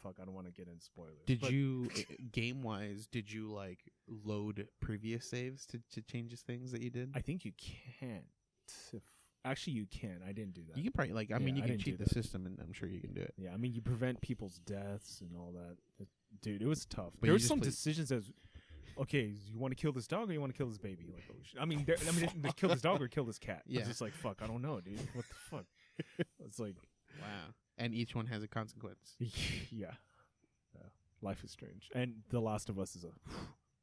fuck. I don't want to get into spoilers. Did you, game wise, did you like load previous saves to change things that you did? I think you can't. Actually, you can. I didn't do that. You can probably like. I mean, you can cheat the system, and I'm sure you can do it. Yeah, I mean, you prevent people's deaths and all that. Dude, it was tough. But there were some decisions that. Okay, you want to kill this dog or you want to kill this baby? Like, oh shit. I mean, kill this dog or kill this cat. Yeah. It's just like, fuck, I don't know, dude. What the fuck? It's like, wow. And each one has a consequence. Yeah. Life is Strange. And The Last of Us is a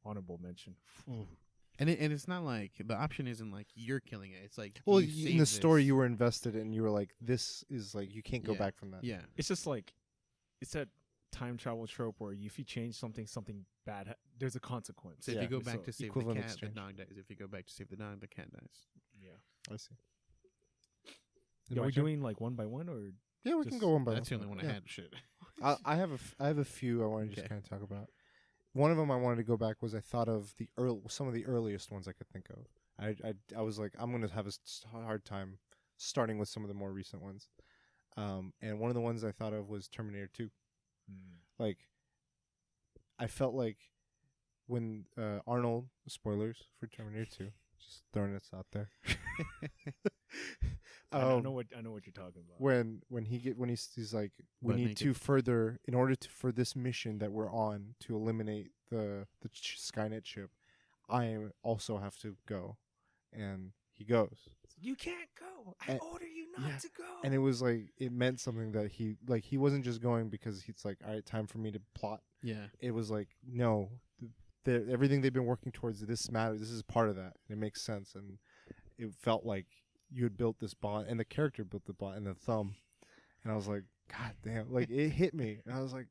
honorable mention. And it's not like the option isn't like you're killing it. It's like, well, in the story you were invested in, you were like, this is like, you can't go back from that. Yeah. It's just like, it's that time travel trope where if you change something bad, there's a consequence. So if you go back to save the cat, the dog dies. If you go back to save the dog, the cat dies. Yeah, I see. Are we doing like one by one or? Yeah, we can go one by one. That's the only one I had. Shit. I have a few I want to just kind of talk about. One of them I wanted to go back was I thought of some of the earliest ones I could think of. I was like, I'm gonna have a hard time starting with some of the more recent ones. And one of the ones I thought of was Terminator 2. Like, I felt like when Arnold, spoilers for Terminator 2, just throwing this out there. I know what you're talking about. When he's like, we need to further in order for this mission that we're on to eliminate the Skynet chip. I also have to go, and he goes. You can't go. I order you not to go. And it was like, it meant something that he wasn't just going because he's like, all right, time for me to plot. Yeah. It was like, no, everything they've been working towards, this matters. This is part of that. And it makes sense. And it felt like you had built this bond, and the character built the bond, and the thumb. And I was like, God damn. Like, it hit me. And I was like,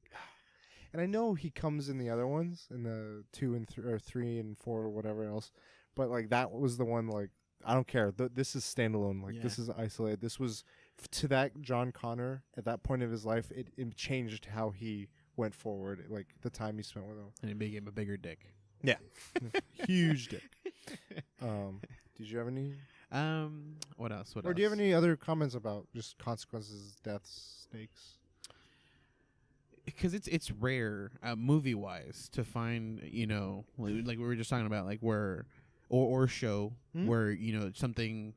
And I know he comes in the other ones, in the 2 and 3 or 3 and 4 or whatever else, but like that was the one like I don't care. This is standalone. Like this is isolated. This was to that John Connor at that point of his life. It changed how he went forward. Like the time he spent with him, and it became a bigger dick. Yeah, huge dick. Did you have any? What else? Or do you have any other comments about just consequences, deaths, stakes? Because it's rare, movie wise, to find like we were just talking about, like where or show where something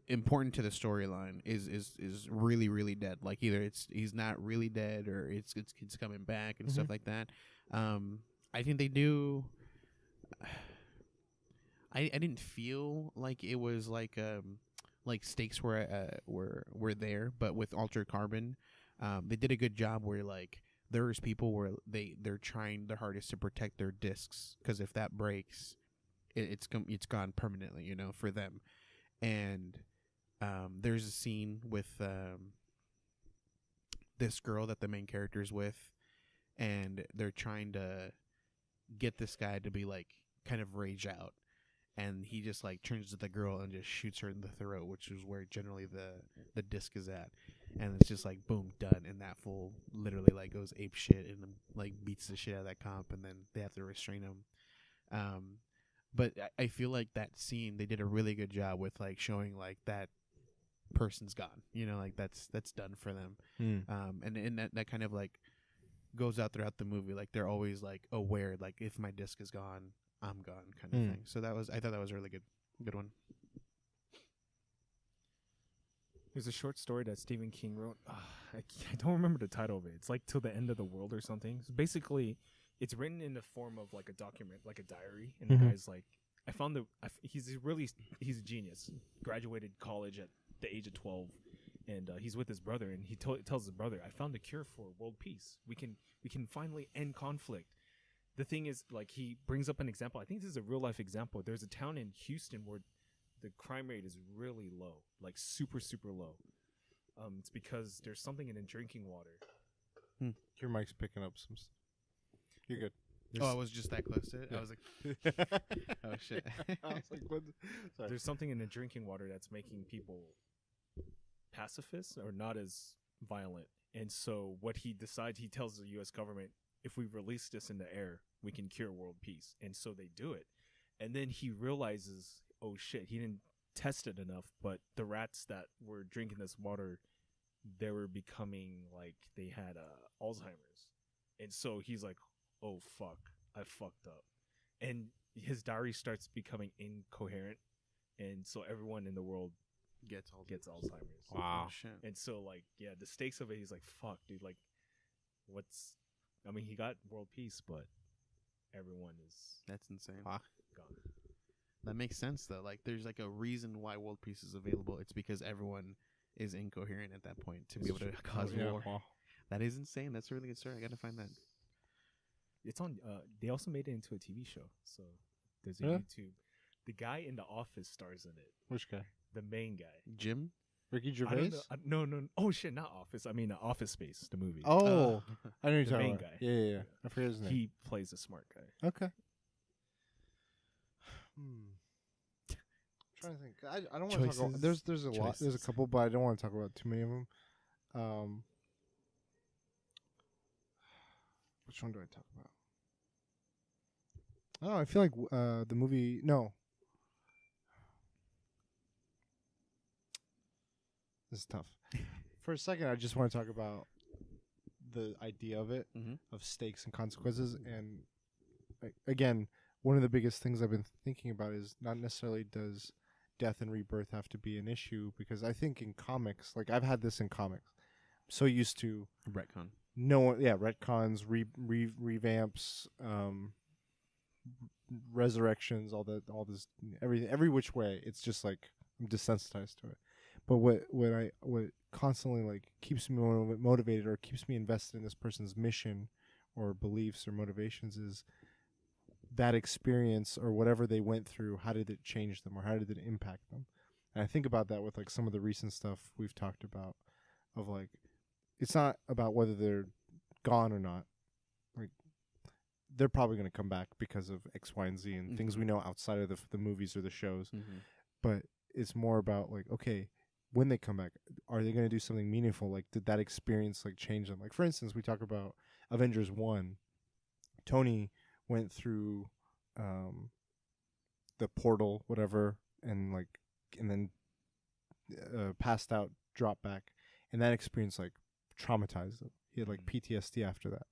important to the storyline is really really dead. Like either he's not really dead or it's coming back and stuff like that. I think they do. I didn't feel like it was like stakes were there, but with Altered Carbon, they did a good job where like there's people where they're trying their hardest to protect their discs, because if that breaks, it's gone permanently, for them. And there's a scene with this girl that the main character is with, and they're trying to get this guy to be like kind of rage out, and he just like turns to the girl and just shoots her in the throat, which is where generally the disc is at, and it's just like boom, done. And that fool literally like goes ape shit and like beats the shit out of that cop, and then they have to restrain him. But I feel like that scene, they did a really good job with like showing like that person's gone, like that's done for them. And that kind of like goes out throughout the movie. Like they're always like aware, like if my disc is gone, I'm gone, kind of thing. So I thought that was a really good one. There's a short story that Stephen King wrote. I don't remember the title of it. It's like Till the End of the World or something. So basically, it's written in the form of like a document, like a diary. And the guy's like, he's a genius. Graduated college at the age of 12. And he's with his brother, and he tells his brother, I found a cure for world peace. We can finally end conflict. The thing is, like, he brings up an example. I think this is a real life example. There's a town in Houston where the crime rate is really low, like super, super low. It's because there's something in the drinking water. Your mic's picking up some stuff. You're good. I was just that close to it. Yeah. I was like, oh shit. I was like, what? Sorry. There's something in the drinking water that's making people pacifists or not as violent. And so what he decides, he tells the U.S. government, if we release this in the air, we can cure world peace. And so they do it. And then he realizes, oh shit, he didn't test it enough, but the rats that were drinking this water, they were becoming like they had Alzheimer's. And so he's like, oh fuck, I fucked up. And his diary starts becoming incoherent. And so everyone in the world gets Alzheimer's. Wow. Oh, shit. And so like, yeah, the stakes of it, he's like, fuck, dude, like he got world peace, but everyone is That's insane. Wow. gone. That makes sense though. Like there's like a reason why world peace is available. It's because everyone is incoherent at that point to be able to cause war. Wow. That is insane. That's a really good story. I gotta find that. It's on. They also made it into a TV show. So there's a Yeah? YouTube. The guy in The Office stars in it. Which guy? The main guy. Jim? Ricky I Gervais? don't know. No. Oh shit, not Office. I mean, Office Space, the movie. Oh, I know you're the talking main about. guy. Yeah. I forget his name. He plays a smart guy. Okay. Trying to think. I don't want to talk about. There's a lot. There's a couple, but I don't want to talk about too many of them. Which one do I talk about? Oh, I feel like the movie. No. This is tough. For a second, I just want to talk about the idea of it, of stakes and consequences. And again, one of the biggest things I've been thinking about is not necessarily does death and rebirth have to be an issue, because I think in comics, like I've had this in comics, I'm so used to Retcon. retcons, revamps, resurrections, all this, everything, every which way. It's just like I'm desensitized to it. But what constantly like keeps me motivated or keeps me invested in this person's mission or beliefs or motivations is that experience or whatever they went through. How did it change them, or how did it impact them? And I think about that with like some of the recent stuff we've talked about, of like, it's not about whether they're gone or not. they're probably going to come back because of X, Y, and Z and things we know outside of the movies or the shows. But it's more about like, okay, when they come back, are they going to do something meaningful? Like, did that experience like change them? Like, for instance, we talk about Avengers 1. Tony went through the portal, whatever, and then passed out, dropped back, and that experience like traumatized him. He had like PTSD after that.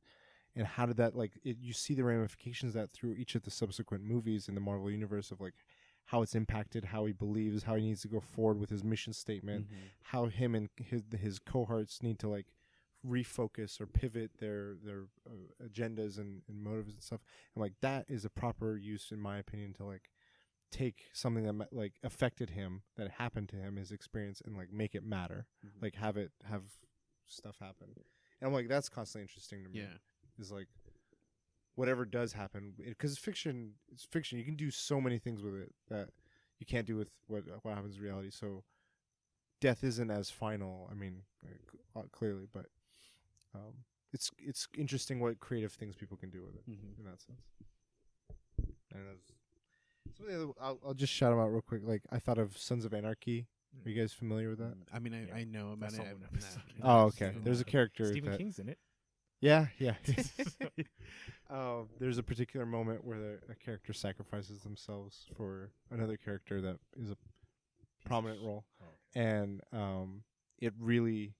And how did that you see the ramifications of that through each of the subsequent movies in the Marvel universe of like how it's impacted, how he believes, how he needs to go forward with his mission statement, how him and his cohorts need to like refocus or pivot their agendas and motives and stuff. And like that is a proper use, in my opinion, to like take something that like affected him, that happened to him, his experience, and like make it matter, like have stuff happen. And I'm like, that's constantly interesting to me. Yeah. Is like whatever does happen, because it's fiction. It's fiction. You can do so many things with it that you can't do with what happens in reality. So death isn't as final. I mean, clearly, but it's interesting what creative things people can do with it in that sense. And I'll just shout them out real quick. Like I thought of Sons of Anarchy. Are you guys familiar with that? I mean, I know about it. Oh, okay. There's a character. Stephen King's in it. Yeah. There's a particular moment where a character sacrifices themselves for another character that is a prominent role, and it really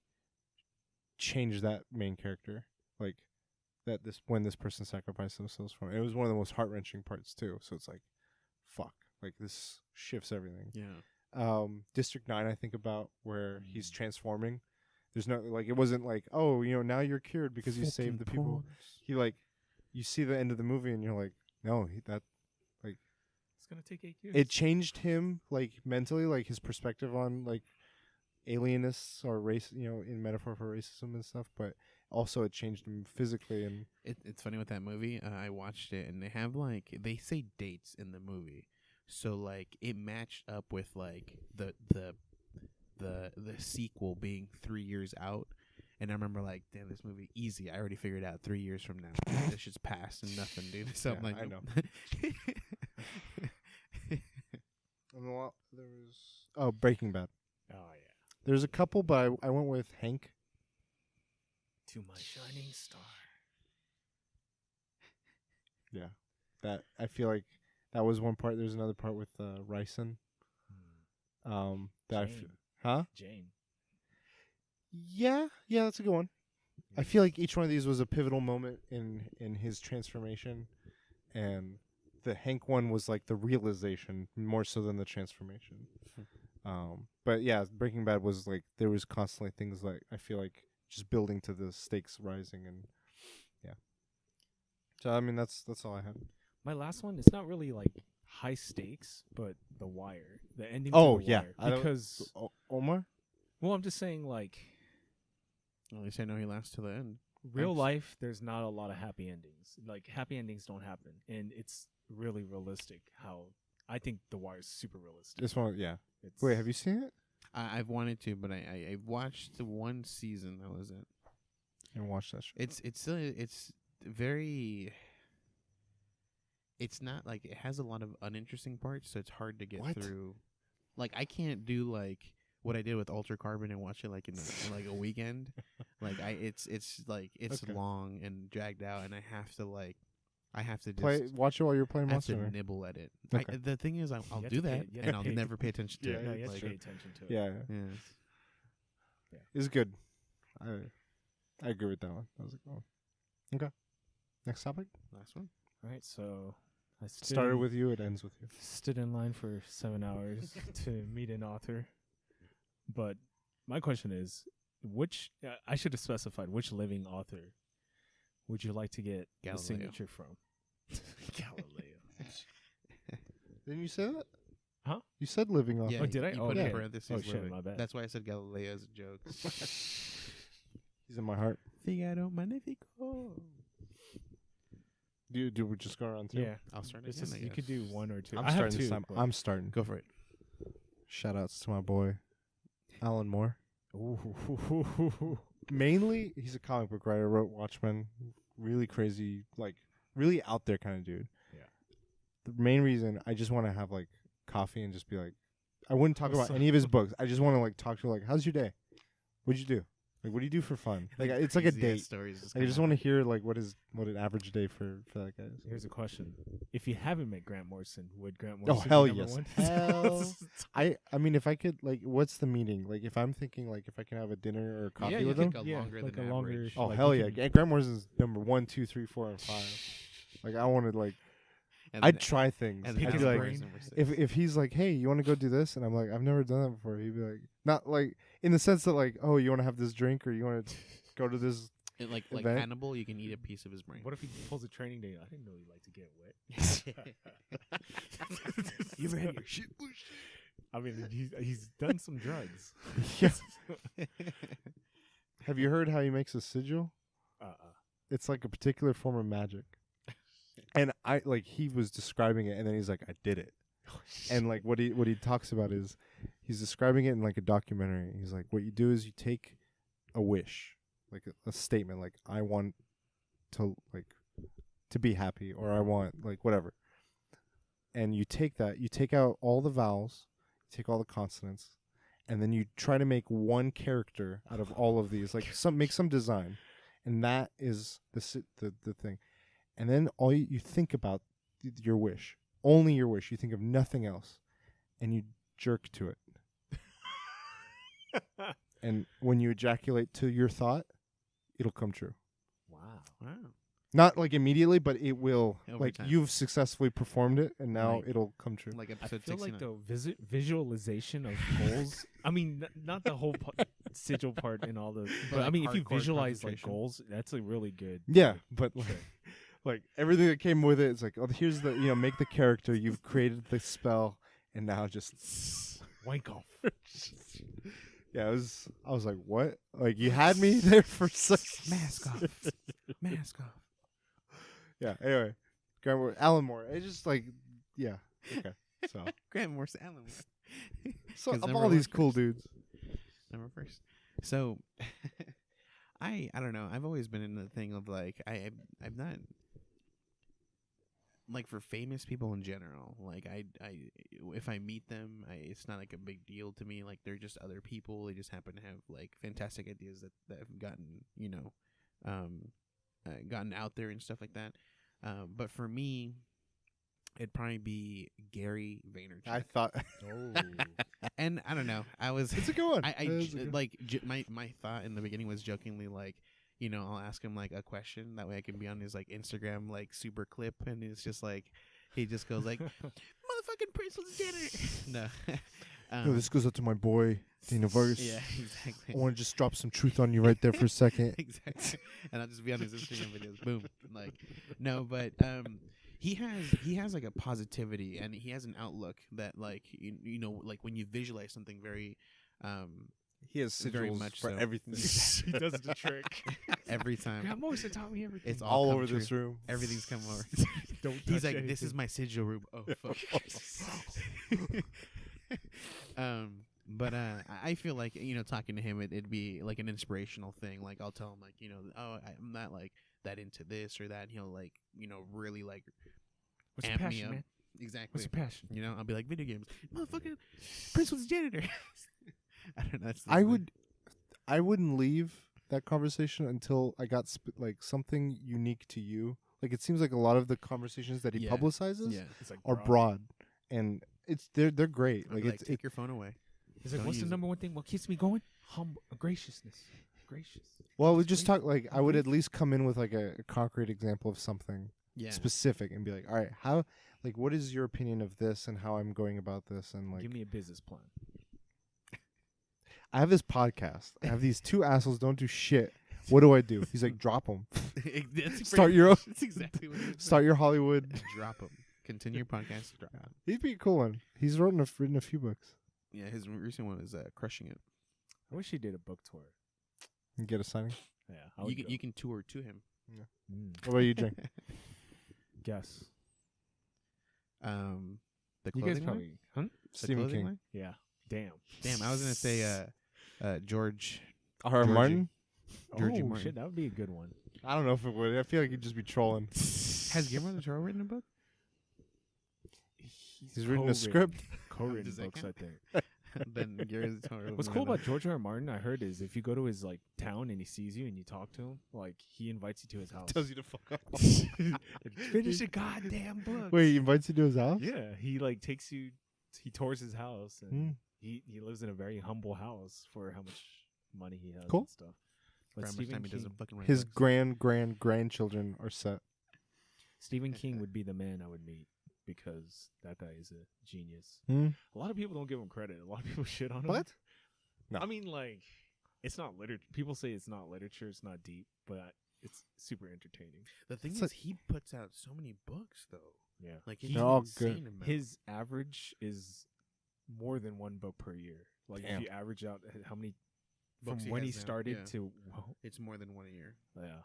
changed that main character. Like that when this person sacrificed themselves for it was one of the most heart-wrenching parts too. So it's like, fuck, like this shifts everything. Yeah. District 9, I think about where he's transforming. There's no like it wasn't like, oh, now you're cured because you saved the people. He like you see the end of the movie and you're like, no, it's gonna take 8 years. It changed him like mentally, like his perspective on like alienists or race, in metaphor for racism and stuff, but also it changed him physically. And it's funny with that movie. I watched it and they have they say dates in the movie, so like it matched up with like the sequel being 3 years out, and I remember like, damn, this movie easy. I already figured out 3 years from now this shit's past and nothing, dude. So I'm like, I know. There was Breaking Bad. Oh yeah. There's a couple, but I went with Hank. To my shining star. Yeah, that I feel like that was one part. There's another part with Ryson. Jane. Yeah, that's a good one. I feel like each one of these was a pivotal moment in his transformation, and the Hank one was like the realization more so than the transformation. But yeah, Breaking Bad was like there was constantly things like I feel like just building to the stakes rising, and yeah. So I mean that's all I had. My last one, it's not really like high stakes, but The Wire, the ending. Oh to the yeah, Wire, because Omar. Well, I'm just saying, like, at least I know he lasts to the end. Real life, there's not a lot of happy endings. Like, happy endings don't happen, and it's really realistic. How I think The Wire is super realistic. This one, yeah. Wait, have you seen it? I've wanted to, but I watched the one season. That was it. And watch that show. It's very. It's not like it has a lot of uninteresting parts, so it's hard to get through. Like I can't do like what I did with Ultra Carbon and watch it like in like a weekend. Like it's okay. Long and dragged out, and I have to just watch it while you're playing I have Monster. to nibble at it. Okay. The thing is, I'll do that, and I'll never pay attention to it. No, you have like, to pay attention to it. Yeah. It's good. I agree with that one. That was a good one. Okay. Next topic. Last one. All right, so I started with you. It ends with you. Stood in line for 7 hours to meet an author, but my question is, I should have specified which living author would you like to get Galileo. the signature from? Galileo. Didn't you say that? Huh? You said living author. Yeah, Oh, did I? You Oh, put yeah. in parentheses Oh, shit, living. my bad. That's why I said Galileo as a joke. He's in my heart. Figaro Magnifico. Do we just go around two? Yeah, I'll start this again. is, you could do one or two. I'm I have starting two. this time. but- I'm starting. Go for it. Shout outs to my boy, Alan Moore. Ooh. Mainly, he's a comic book writer. Wrote Watchmen. Really crazy, like really out there kind of dude. Yeah. The main reason I just want to have like coffee and just be like, I wouldn't talk about any of his books. I just want to like talk to like, how's your day? What'd you do? Like, what do you do for fun? Like, it's like a date. Like, I just want to hear like what an average day for that guy is. Here's a question: if you haven't met Grant Morrison, would Grant Morrison? Oh hell be number yes. one? Hell. I mean, if I could like, what's the meeting? Like, if I'm thinking like, if I can have a dinner or coffee with him. Like a longer. Oh like hell yeah! Grant Morrison's number 1, 2, 3, 4, and 5. Like, I want to like. I'd try things. And I'd be like, if he's like, hey, you want to go do this, and I'm like, I've never done that before. He'd be like, not like in the sense that like, oh, you want to have this drink or you want to go to this. Like event? Hannibal, you can eat a piece of his brain. What if he pulls a training day? I didn't know you like to get wet. You ever had your shit pushed? I mean, he's done some drugs. Yeah. Have you heard how he makes a sigil? It's like a particular form of magic. And I like he was describing it, and then he's like, "I did it." And like what he talks about is he's describing it in like a documentary. He's like, "What you do is you take a wish, like a statement, like I want to be happy, or I want like whatever." And you take that, you take out all the vowels, you take all the consonants, and then you try to make one character out of all of these, like make some design, and that is the thing. And then all you think about your wish, only your wish. You think of nothing else, and you jerk to it. And when you ejaculate to your thought, it'll come true. Wow. Not like immediately, but it will. Over like time. You've successfully performed it, and now Like- it'll come true. Like I episode feel like 69. the visualization of goals. I mean, not the whole sigil part and all the. But like I mean, if you hardcore visualize like concentration. goals, that's a really good. Yeah, but like everything that came with it, it's like, oh, here's the make the character. You've created the spell, and now just wank off. Yeah, I was like, what? Like you had me there for such Mask off. Mask off. Yeah. Anyway, Alan Moore. It's just like, yeah. Okay. So Grant Morrison, Alan Moore. So 'Cause of number all these one cool first. dudes. Number first. So, I don't know. I've always been in the thing of like I'm not like for famous people in general. Like I if I meet them, it's not like a big deal to me. Like they're just other people. They just happen to have like fantastic ideas that have gotten gotten out there and stuff like that. But for me, it'd probably be Gary Vaynerchuk. I thought And I don't know. it's a good one. My thought in the beginning was jokingly like, I'll ask him like a question that way I can be on his like Instagram like super clip, and it's just like he just goes like, "Motherfucking Prince was dinner." No. Yo, this goes out to my boy Dana Vargas. Yeah, exactly. I want to just drop some truth on you right there for a second. Exactly. And I'll just be on his Instagram videos. Boom. Like, no, but he has like a positivity, and he has an outlook that like like when you visualize something very He has very sigils much for so. everything. He does the trick. every time. Grant Morrison taught me everything. It's all come over true. this room. Everything's come over. Don't He's touch like, "This is anything." my sigil room." Oh fuck. But I feel like talking to him, it'd be like an inspirational thing. Like I'll tell him like I'm not like that into this or that. And he'll like really like What's your amp me passion, up. man? Exactly. What's your passion? I'll be like, video games. Motherfucking Prince was a janitor. I don't know. I wouldn't leave that conversation until I got like something unique to you. Like it seems like a lot of the conversations that he Yeah. publicizes Yeah. It's like are broad, and they're great. Like, Like take your phone away. It's like, Don't what's the use number one thing? What keeps me going? Graciousness. Gracious. well, we just talk like I would at least come in with like a concrete example of something Yeah. specific and be like, all right, how, like, what is your opinion of this and how I'm going about this? And like, Give me a business plan. I have this podcast. I have these two assholes don't do shit. What do I do? He's like, drop them. Start your own. That's exactly what it is. Start your Hollywood. Drop him. Continue your podcast. Drop him. He'd be a cool one. He's written a few books. Yeah, his recent one is Crushing It. I wish he did a book tour. And get a signing. Yeah, I would You can tour to him. What about you, Jake? guess. The You clothing guys line? probably, huh? The Stephen clothing King. line? Yeah. Damn. Damn, I was gonna say George R.R. Georgie. Martin. Georgie oh Martin. shit, that would be a good one. I don't know if it would. I feel like he'd just be trolling. Has Guillermo del Toro written a book? He's written a script. Co-written Does that books, I count? think. Then Guillermo del Toro. What's cool about George R. R. Martin, I heard, is if you go to his like town and he sees you and you talk to him, like he invites you to his house. Tells you to fuck off. Finish a goddamn book. Wait, he invites you to his house? Yeah, he like takes you. He tours his house, and he lives in a very humble house for how much money he has Cool. and stuff. But Stephen King, His grandchildren are set. Stephen King would be the man I would meet because that guy is a genius. Hmm? A lot of people don't give him credit. A lot of people shit on him. What? No. I mean, like, it's not literature. People say it's not literature. It's not deep, but it's super entertaining. The thing It's is, he puts out so many books, though. Yeah. Like, They're all insane good. amount. His average is more than one book per year. Like, Damn. if you average out how many from Books he when he has now, started yeah. to, well, It's more than one a year. yeah.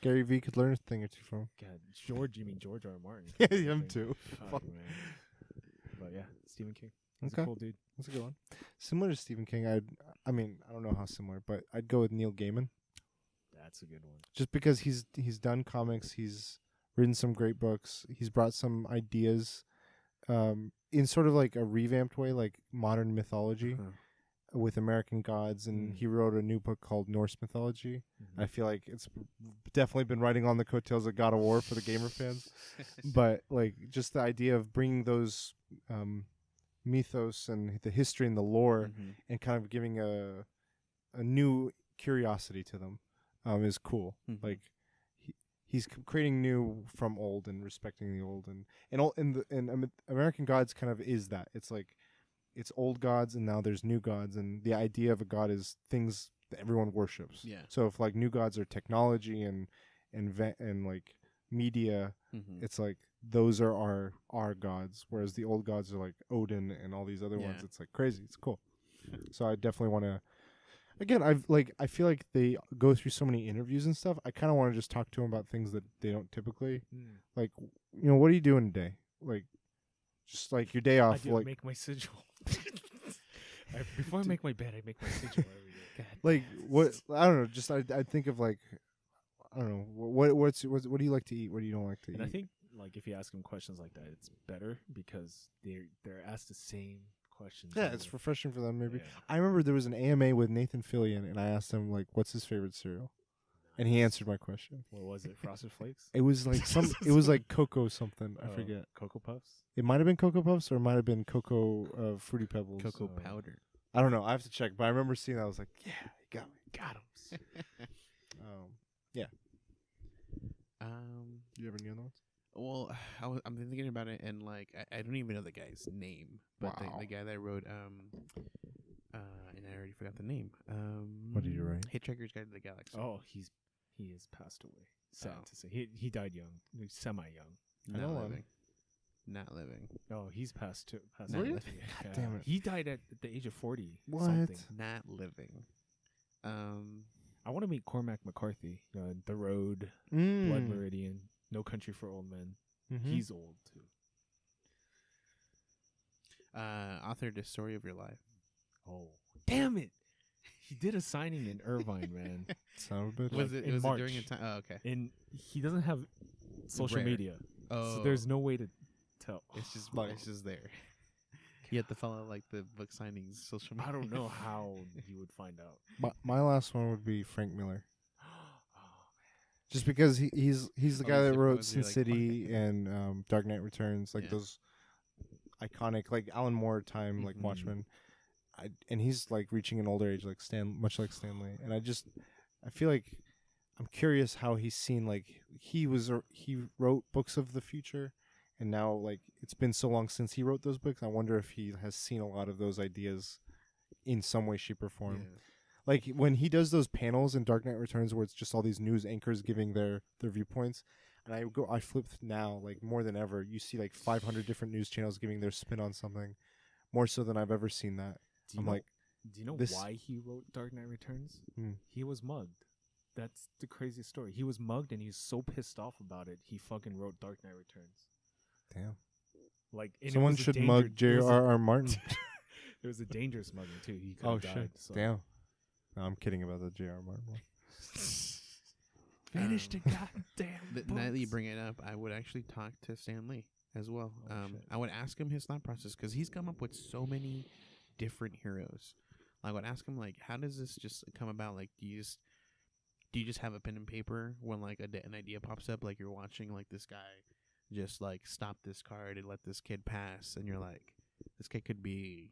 Gary Vee could learn a thing or two from him. God, George, you mean George R. R. Martin? Yeah, him too. Fuck, Fuck. man. But yeah, Stephen King. He's Okay. a cool dude. That's a good one. Similar to Stephen King, I mean, I don't know how similar, but I'd go with Neil Gaiman. That's a good one. Just because he's done comics, he's written some great books, he's brought some ideas in sort of like a revamped way, like modern mythology with American gods, and he wrote a new book called Norse Mythology. I feel like it's definitely been riding on the coattails of God of War for the gamer fans, but like just the idea of bringing those mythos and the history and the lore and kind of giving a new curiosity to them is cool. Like he's creating new from old and respecting the old, and American Gods kind of is that. It's like it's old gods and now there's new gods, and the idea of a god is things that everyone worships. Yeah. So if like new gods are technology and like media, it's like those are our gods, whereas the old gods are like Odin and all these other ones. It's like crazy. It's cool. So I definitely want to. Again, I feel like they go through so many interviews and stuff. I kind of want to just talk to them about things that they don't typically. Like, you know, what are you doing today? Like, just like your day off. I do like, make my sigil. Before I make my bed, I make my sigil every day. like what? I don't know. Just I think of like, I don't know. What do you like to eat? What do you don't like to eat? And I think like if you ask them questions like that, it's better because they're asked the same questions. Yeah, it's refreshing for them. Maybe Yeah. I remember there was an AMA with Nathan Fillion, and I asked him like, "What's his favorite cereal?" And he answered my question. What was it? Frosted Flakes? It was like it was like Cocoa something. I forget. Cocoa Puffs? It might have been Cocoa Puffs or it might have been Cocoa Fruity Pebbles. Cocoa powder. I don't know. I have to check. But I remember seeing that. I was like, yeah, you got me. Got 'em. Yeah. Do you have any other ones? Well, I'm thinking about it, and like I don't even know the guy's name, but Wow. the guy that wrote and I already forgot the name. What did you write? Hitchhiker's Guide to the Galaxy. Oh, he has passed away. Sad Oh. to say. He died young, semi young. I know not one. living. Not living. Oh, he's passed too. Passed Not away. living. God damn it. He died at the age of 40. What? Something. Not living. I want to meet Cormac McCarthy. The Road, Mm. Blood Meridian, No Country for Old Men. Mhm. He's old too. Authored The Story of Your Life. Oh, damn it! He did a signing in Irvine, man. Son of a bitch. Was Was it? in Was March. it during a time? Oh, okay. And he doesn't have social Rare. media, Oh, so there's no way to tell. it's just there. You have to follow like the book signings, social media. I don't know how you would find out. My last one would be Frank Miller. Just because he's the guy that different wrote ones Sin you're like, City and Dark Knight Returns, like Yeah. those iconic, like Alan Moore time, like Mhm. Watchmen. And he's like reaching an older age, like much like Stanley. And I feel like I'm curious how he's seen, like he wrote books of the future, and now like it's been so long since he wrote those books. I wonder if he has seen a lot of those ideas in some way, shape, or form. Yeah. Like when he does those panels in Dark Knight Returns where it's just all these news anchors giving their viewpoints, and I flip now, like more than ever, you see like 500 different news channels giving their spin on something, more so than I've ever seen that. Do you I'm know, like, do you know this- why he wrote Dark Knight Returns? Hmm. He was mugged. That's the craziest story. He was mugged, and he's so pissed off about it. He fucking wrote Dark Knight Returns. damn, Like and it someone was a should danger- mug it was a- J.R.R. Martin. It was a dangerous mugging too. He could Oh have shit, died. So. damn. No, I'm kidding about the J.R.R. Martin one. Finish the goddamn now that you books. bring it up, I would actually talk to Stan Lee as well. Oh, shit. I would ask him his thought process because he's come up with so many different heroes. I would ask him, like, how does this just come about? Like, do you just have a pen and paper when like an idea pops up? Like you're watching like this guy just like stop this card and let this kid pass, and you're like, this kid could be,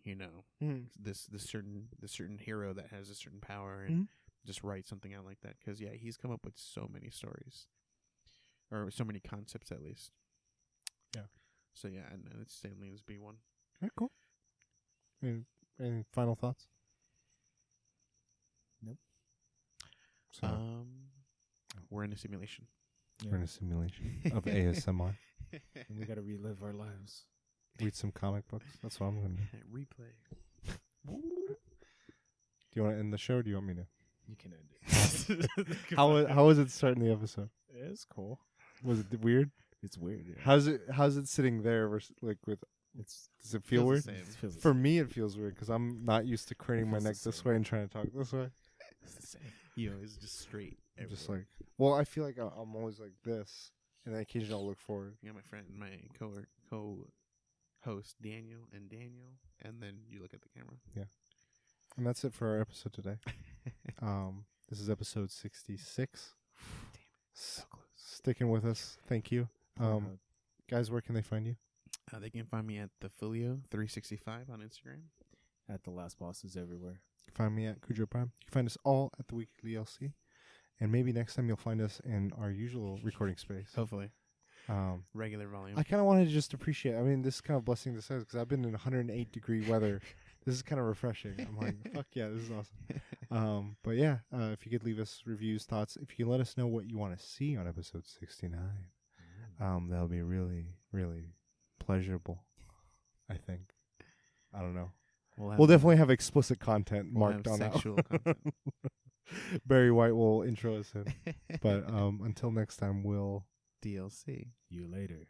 this certain hero that has a certain power, and just write something out like that. Because he's come up with so many stories, or so many concepts at least. Yeah. So and it's Stan Lee's be one. Okay, cool. Any final thoughts? Nope. So We're in a simulation. we're in a simulation of ASMR. And we gotta relive our lives. Read some comic books. That's what I'm gonna do. Replay. Do you want to end the show? Or do you want me to? You can end it. How was it starting the episode? It's cool. Was it weird? It's weird. Yeah. How's it sitting there versus like with? Does it feel weird? For me, it feels weird because I'm not used to craning my neck this way and trying to talk this way. It's the same. It's just straight. I'm just like, well, I feel like I'm always like this, and then occasionally I'll look forward. You got my friend, my co-host Daniel, and then you look at the camera. Yeah, and that's it for our episode today. This is episode 66. Damn it, so close. Sticking with us, thank you. Guys, where can they find you? They can find me at the Filio365 on Instagram. At the Last Bosses everywhere. Find me at Cujo Prime. You can find us all at the Weekly LC. And maybe next time you'll find us in our usual recording space. Hopefully. Regular volume. I kind of wanted to just appreciate, this is kind of blessing this is because I've been in 108-degree weather. This is kind of refreshing. I'm like, fuck yeah, this is awesome. But yeah, if you could leave us reviews, thoughts, if you can let us know what you want to see on episode 69, that'll be really, really pleasurable, I think. I don't know. We'll definitely have explicit content marked on sexual content. Barry White will intro us in. But until next time, we'll DLC. You later.